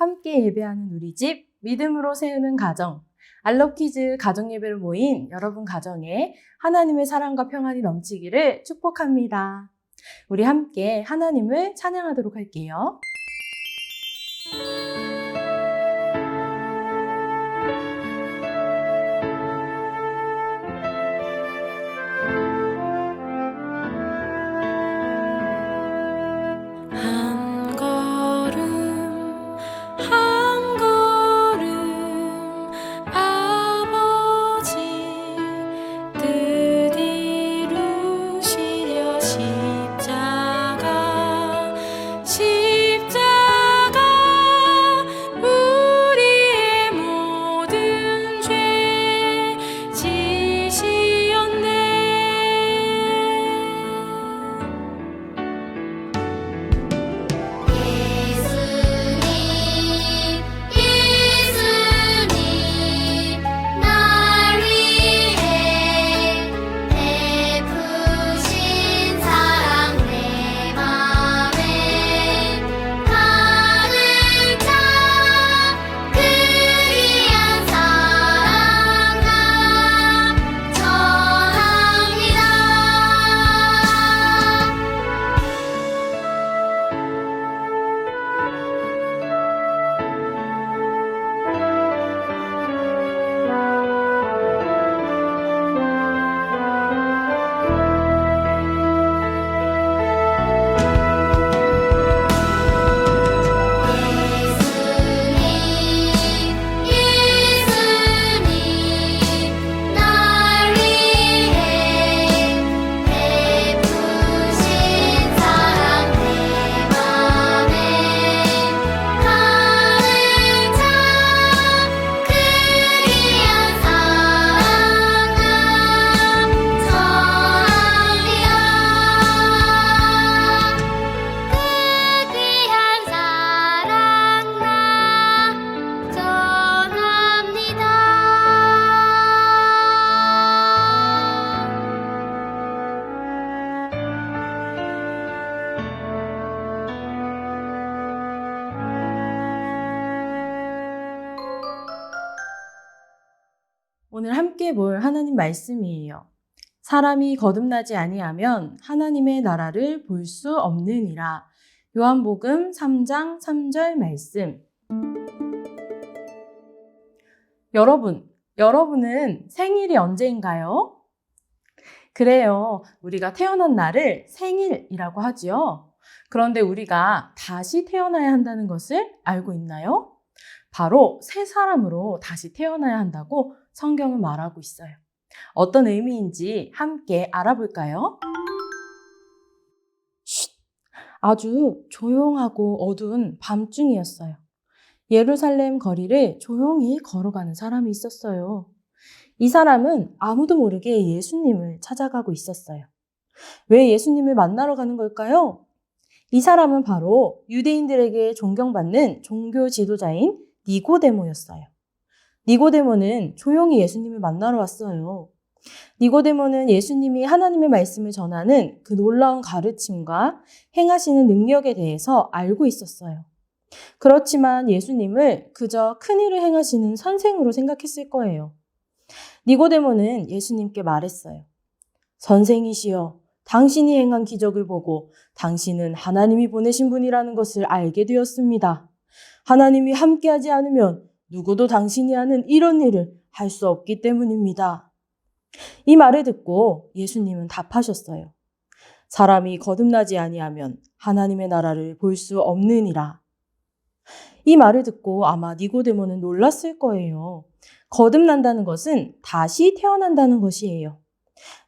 함께 예배하는 우리 집, 믿음으로 세우는 가정, 알럽키즈 가정예배로 모인 여러분 가정에 하나님의 사랑과 평안이 넘치기를 축복합니다. 우리 함께 하나님을 찬양하도록 할게요. 오늘 함께 볼 하나님 말씀이에요. 사람이 거듭나지 아니하면 하나님의 나라를 볼 수 없느니라. 요한복음 3장 3절 말씀. 여러분은 생일이 언제인가요? 그래요. 우리가 태어난 날을 생일이라고 하지요. 그런데 우리가 다시 태어나야 한다는 것을 알고 있나요? 바로 새 사람으로 다시 태어나야 한다고 성경은 말하고 있어요. 어떤 의미인지 함께 알아볼까요? 아주 조용하고 어두운 밤중이었어요. 예루살렘 거리를 조용히 걸어가는 사람이 있었어요. 이 사람은 아무도 모르게 예수님을 찾아가고 있었어요. 왜 예수님을 만나러 가는 걸까요? 이 사람은 바로 유대인들에게 존경받는 종교 지도자인 니고데모였어요. 니고데모는 조용히 예수님을 만나러 왔어요. 니고데모는 예수님이 하나님의 말씀을 전하는 그 놀라운 가르침과 행하시는 능력에 대해서 알고 있었어요. 그렇지만 예수님을 그저 큰일을 행하시는 선생으로 생각했을 거예요. 니고데모는 예수님께 말했어요. 선생이시여, 당신이 행한 기적을 보고 당신은 하나님이 보내신 분이라는 것을 알게 되었습니다. 하나님이 함께하지 않으면 누구도 당신이 하는 이런 일을 할 수 없기 때문입니다. 이 말을 듣고 예수님은 답하셨어요. 사람이 거듭나지 아니하면 하나님의 나라를 볼 수 없느니라. 이 말을 듣고 아마 니고데모는 놀랐을 거예요. 거듭난다는 것은 다시 태어난다는 것이에요.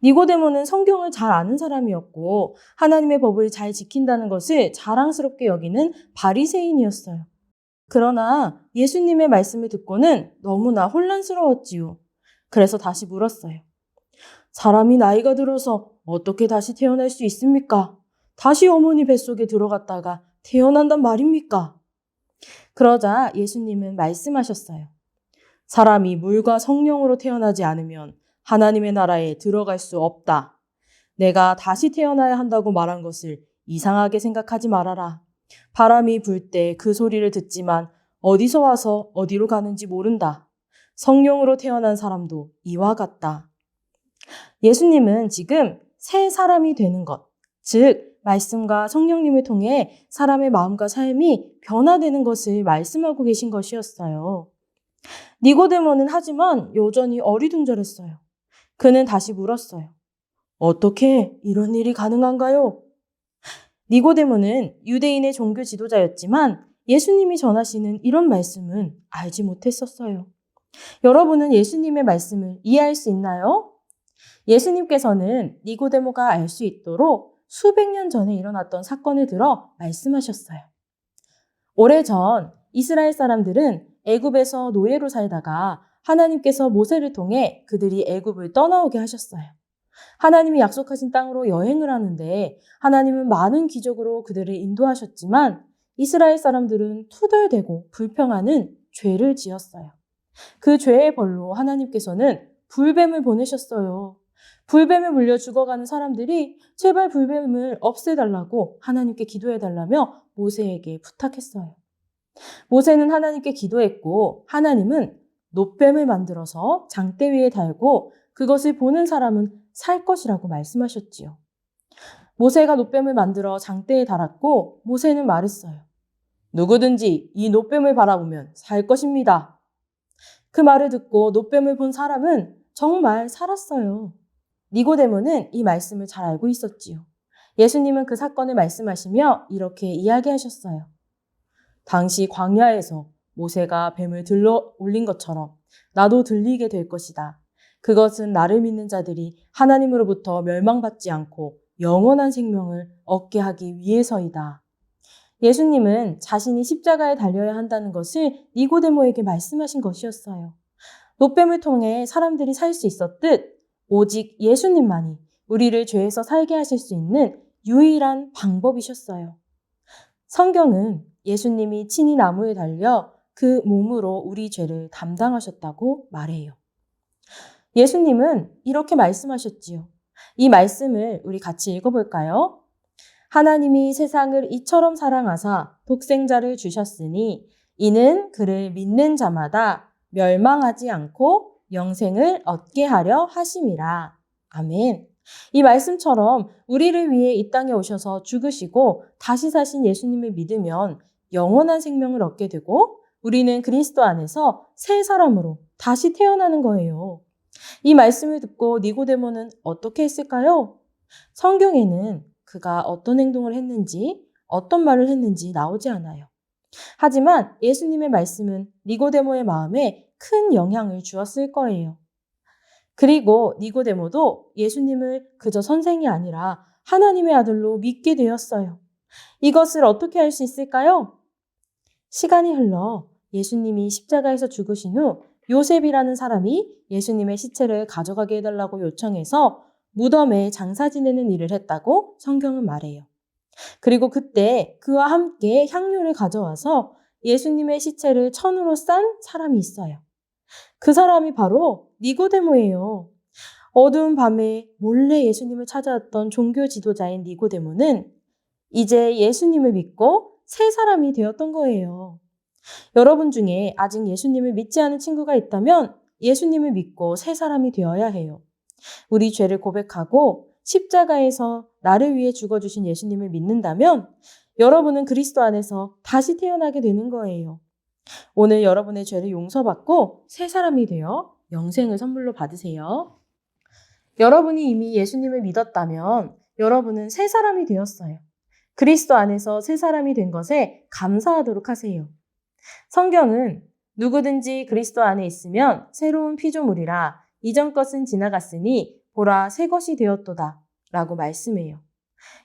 니고데모는 성경을 잘 아는 사람이었고 하나님의 법을 잘 지킨다는 것을 자랑스럽게 여기는 바리새인이었어요. 그러나 예수님의 말씀을 듣고는 너무나 혼란스러웠지요. 그래서 다시 물었어요. 사람이 나이가 들어서 어떻게 다시 태어날 수 있습니까? 다시 어머니 뱃속에 들어갔다가 태어난단 말입니까? 그러자 예수님은 말씀하셨어요. 사람이 물과 성령으로 태어나지 않으면 하나님의 나라에 들어갈 수 없다. 내가 다시 태어나야 한다고 말한 것을 이상하게 생각하지 말아라. 바람이 불 때 그 소리를 듣지만 어디서 와서 어디로 가는지 모른다. 성령으로 태어난 사람도 이와 같다. 예수님은 지금 새 사람이 되는 것, 즉 말씀과 성령님을 통해 사람의 마음과 삶이 변화되는 것을 말씀하고 계신 것이었어요. 니고데모는 하지만 여전히 어리둥절했어요. 그는 다시 물었어요. 어떻게 이런 일이 가능한가요? 니고데모는 유대인의 종교 지도자였지만 예수님이 전하시는 이런 말씀은 알지 못했었어요. 여러분은 예수님의 말씀을 이해할 수 있나요? 예수님께서는 니고데모가 알 수 있도록 수백 년 전에 일어났던 사건을 들어 말씀하셨어요. 오래전 이스라엘 사람들은 애굽에서 노예로 살다가 하나님께서 모세를 통해 그들이 애굽을 떠나오게 하셨어요. 하나님이 약속하신 땅으로 여행을 하는데 하나님은 많은 기적으로 그들을 인도하셨지만 이스라엘 사람들은 투덜대고 불평하는 죄를 지었어요. 그 죄의 벌로 하나님께서는 불뱀을 보내셨어요. 불뱀에 물려 죽어가는 사람들이 제발 불뱀을 없애달라고 하나님께 기도해달라며 모세에게 부탁했어요. 모세는 하나님께 기도했고 하나님은 놋뱀을 만들어서 장대 위에 달고 그것을 보는 사람은 살 것이라고 말씀하셨지요. 모세가 놋뱀을 만들어 장대에 달았고 모세는 말했어요. 누구든지 이 놋뱀을 바라보면 살 것입니다. 그 말을 듣고 놋뱀을 본 사람은 정말 살았어요. 니고데모는 이 말씀을 잘 알고 있었지요. 예수님은 그 사건을 말씀하시며 이렇게 이야기하셨어요. 당시 광야에서 모세가 뱀을 들러 올린 것처럼 나도 들리게 될 것이다. 그것은 나를 믿는 자들이 하나님으로부터 멸망받지 않고 영원한 생명을 얻게 하기 위해서이다. 예수님은 자신이 십자가에 달려야 한다는 것을 니고데모에게 말씀하신 것이었어요. 놋뱀을 통해 사람들이 살 수 있었듯 오직 예수님만이 우리를 죄에서 살게 하실 수 있는 유일한 방법이셨어요. 성경은 예수님이 친히 나무에 달려 그 몸으로 우리 죄를 담당하셨다고 말해요. 예수님은 이렇게 말씀하셨지요. 이 말씀을 우리 같이 읽어볼까요? 하나님이 세상을 이처럼 사랑하사 독생자를 주셨으니 이는 그를 믿는 자마다 멸망하지 않고 영생을 얻게 하려 하심이라. 아멘. 이 말씀처럼 우리를 위해 이 땅에 오셔서 죽으시고 다시 사신 예수님을 믿으면 영원한 생명을 얻게 되고 우리는 그리스도 안에서 새 사람으로 다시 태어나는 거예요. 이 말씀을 듣고 니고데모는 어떻게 했을까요? 성경에는 그가 어떤 행동을 했는지, 어떤 말을 했는지 나오지 않아요. 하지만 예수님의 말씀은 니고데모의 마음에 큰 영향을 주었을 거예요. 그리고 니고데모도 예수님을 그저 선생이 아니라 하나님의 아들로 믿게 되었어요. 이것을 어떻게 할 수 있을까요? 시간이 흘러 예수님이 십자가에서 죽으신 후 요셉이라는 사람이 예수님의 시체를 가져가게 해달라고 요청해서 무덤에 장사 지내는 일을 했다고 성경은 말해요. 그리고 그때 그와 함께 향료를 가져와서 예수님의 시체를 천으로 싼 사람이 있어요. 그 사람이 바로 니고데모예요. 어두운 밤에 몰래 예수님을 찾아왔던 종교 지도자인 니고데모는 이제 예수님을 믿고 새 사람이 되었던 거예요. 여러분 중에 아직 예수님을 믿지 않은 친구가 있다면 예수님을 믿고 새 사람이 되어야 해요. 우리 죄를 고백하고 십자가에서 나를 위해 죽어주신 예수님을 믿는다면 여러분은 그리스도 안에서 다시 태어나게 되는 거예요. 오늘 여러분의 죄를 용서받고 새 사람이 되어 영생을 선물로 받으세요. 여러분이 이미 예수님을 믿었다면 여러분은 새 사람이 되었어요. 그리스도 안에서 새 사람이 된 것에 감사하도록 하세요. 성경은 누구든지 그리스도 안에 있으면 새로운 피조물이라 이전 것은 지나갔으니 보라 새 것이 되었도다 라고 말씀해요.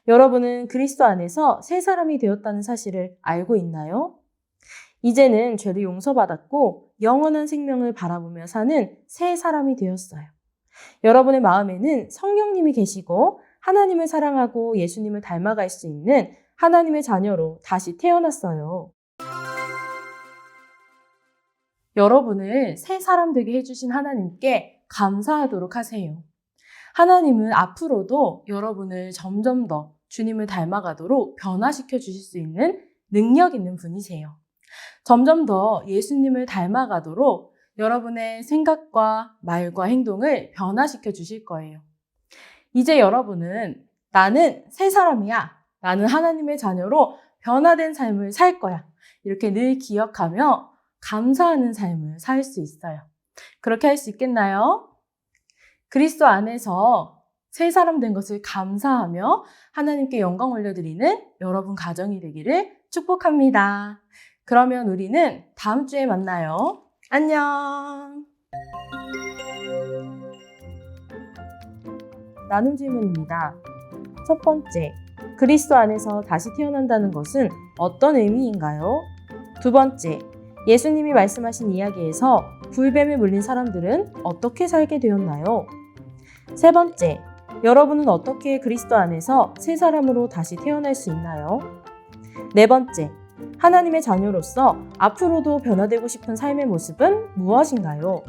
여러분은 그리스도 안에서 새 사람이 되었다는 사실을 알고 있나요? 이제는 죄를 용서받았고 영원한 생명을 바라보며 사는 새 사람이 되었어요. 여러분의 마음에는 성령님이 계시고 하나님을 사랑하고 예수님을 닮아갈 수 있는 하나님의 자녀로 다시 태어났어요. 여러분을 새 사람 되게 해주신 하나님께 감사하도록 하세요. 하나님은 앞으로도 여러분을 점점 더 주님을 닮아가도록 변화시켜 주실 수 있는 능력 있는 분이세요. 점점 더 예수님을 닮아가도록 여러분의 생각과 말과 행동을 변화시켜 주실 거예요. 이제 여러분은 나는 새 사람이야. 나는 하나님의 자녀로 변화된 삶을 살 거야. 이렇게 늘 기억하며 감사하는 삶을 살 수 있어요. 그렇게 할 수 있겠나요? 그리스도 안에서 새 사람 된 것을 감사하며 하나님께 영광 올려드리는 여러분 가정이 되기를 축복합니다. 그러면 우리는 다음 주에 만나요. 안녕. 나눔 질문입니다. 첫 번째, 그리스도 안에서 다시 태어난다는 것은 어떤 의미인가요? 두 번째, 예수님이 말씀하신 이야기에서 불뱀에 물린 사람들은 어떻게 살게 되었나요? 세 번째, 여러분은 어떻게 그리스도 안에서 새 사람으로 다시 태어날 수 있나요? 네 번째, 하나님의 자녀로서 앞으로도 변화되고 싶은 삶의 모습은 무엇인가요?